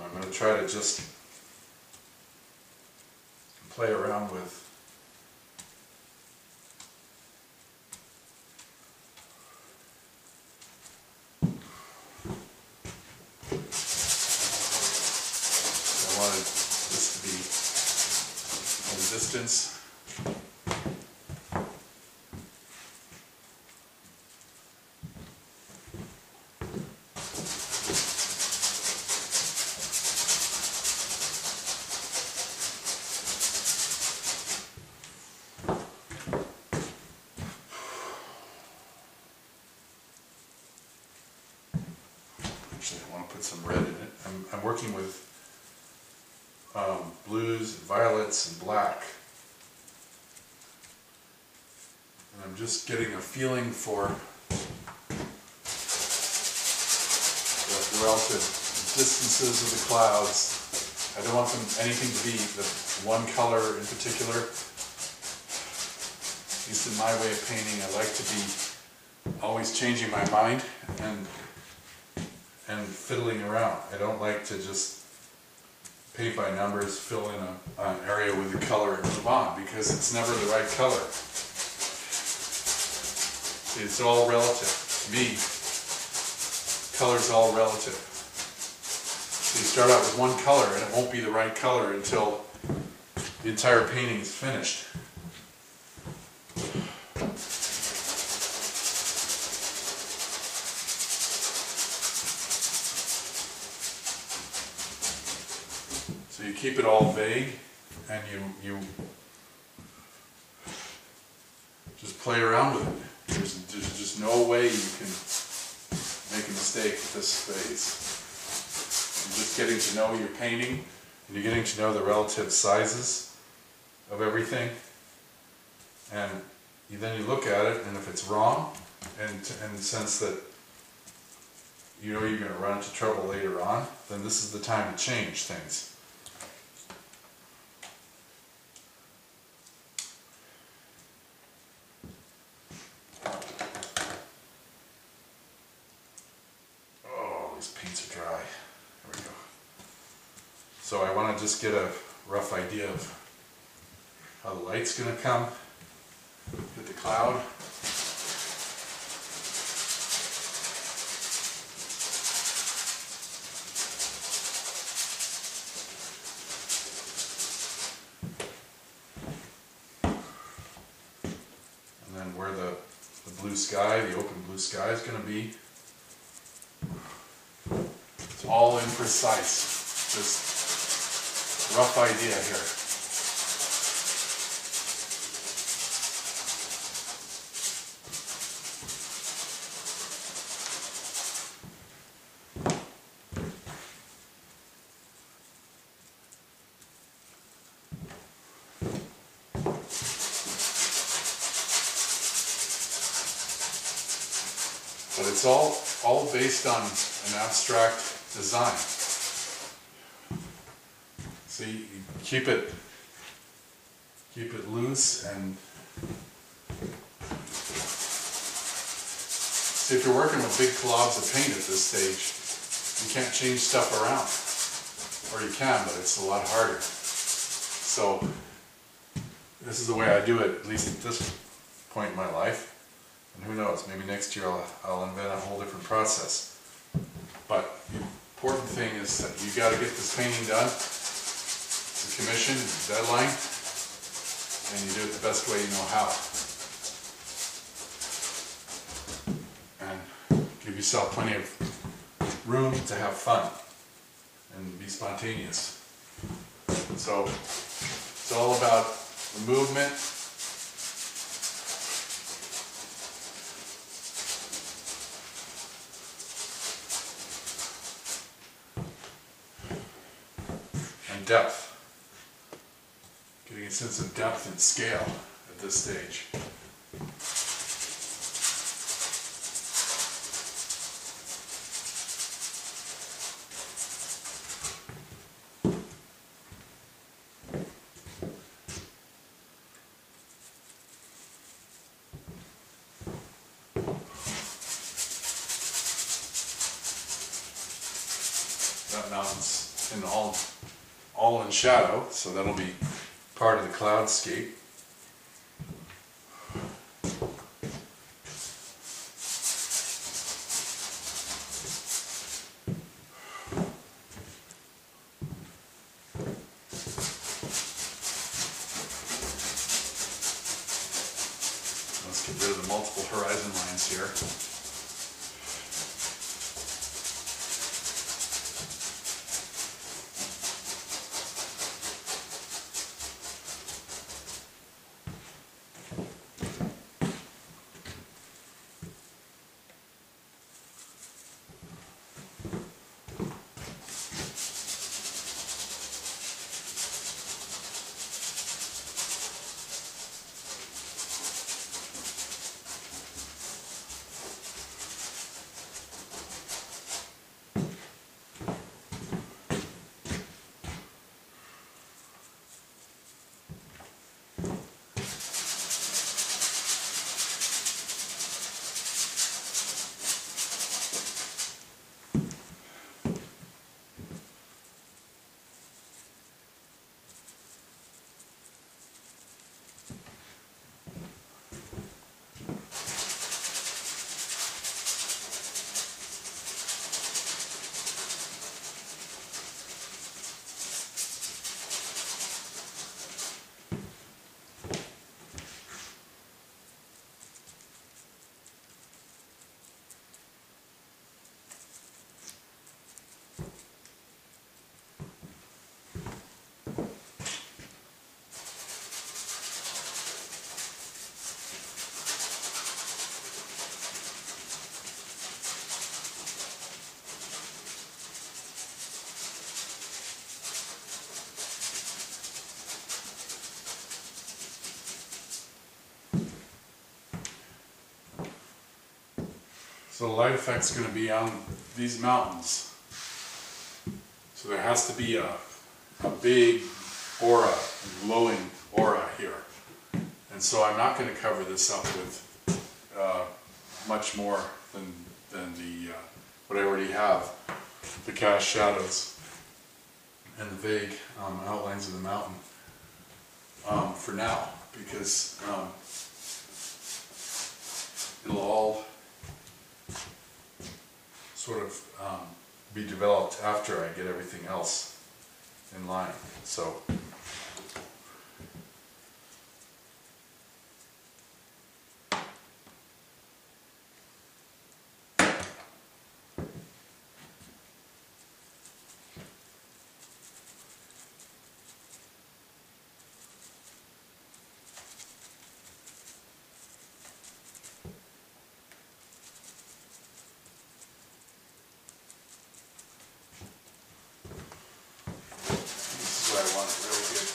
I'm going to try to just play around with I wanted this to be in distance. Actually, I want to put some red in it. I'm working with blues, violets, and black. And I'm just getting a feeling for the relative distances of the clouds. I don't want anything to be the one color in particular. At least in my way of painting, I like to be always changing my mind and fiddling around. I don't like to just paint by numbers, fill in an area with a color and move on, because it's never the right color. See, it's all relative. To me, color's all relative. So you start out with one color and it won't be the right color until the entire painting is finished. So you keep it all vague, and you just play around with it. There's just no way you can make a mistake at this phase. You're just getting to know your painting, and you're getting to know the relative sizes of everything, and then you look at it, and if it's wrong, and in the sense that you know you're going to run into trouble later on, then this is the time to change things. Paints are dry. There we go. So I want to just get a rough idea of how the light's going to come, hit the cloud. And then where the blue sky, the open blue sky is going to be. All imprecise, just rough idea here. But it's all based on an abstract design. So you keep it loose, and see, if you're working with big globs of paint at this stage, you can't change stuff around. Or you can, but it's a lot harder. So this is the way I do it, at least at this point in my life. And who knows, maybe next year I'll invent a whole different process. But the important thing is that you got to get this painting done. It's a commission, it's a deadline, and you do it the best way you know how. And give yourself plenty of room to have fun and be spontaneous. So it's all about the movement. Depth, getting a sense of depth and scale at this stage. That mountain's and all in shadow, so that'll be part of the cloudscape. Let's get rid of the multiple horizon lines here. So the light effect's going to be on these mountains. So there has to be a big aura, a glowing aura here. And so I'm not going to cover this up with much more than the what I already have, the cast shadows and the vague outlines of the mountain for now, because it'll all sort of be developed after I get everything else in line. So I want to really get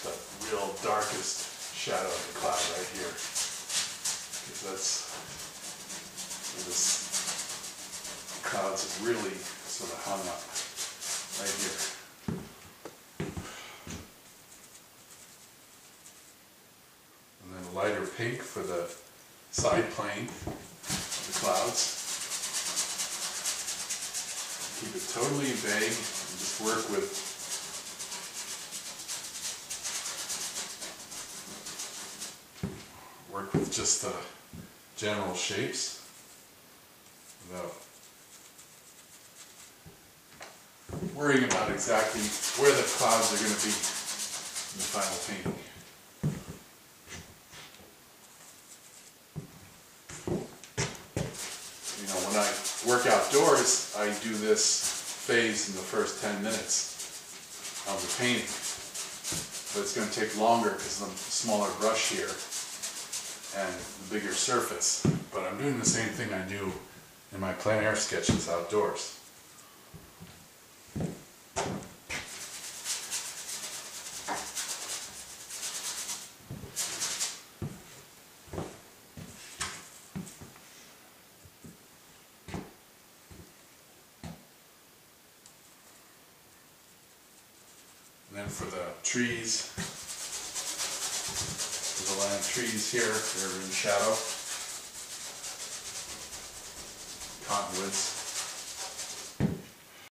the real darkest shadow of the cloud right here, because that's where this clouds have really sort of hung up, right here. And then a lighter pink for the side plane of the clouds. Keep it totally vague and just work with just the general shapes without worrying about exactly where the clouds are going to be in the final painting. You know, when I work outdoors, I do this phase in the first 10 minutes of the painting, but it's going to take longer because of the smaller brush here and the bigger surface, but I'm doing the same thing I do in my plein air sketches outdoors. And then for the trees, the line of trees here, they're in shadow, cottonwoods.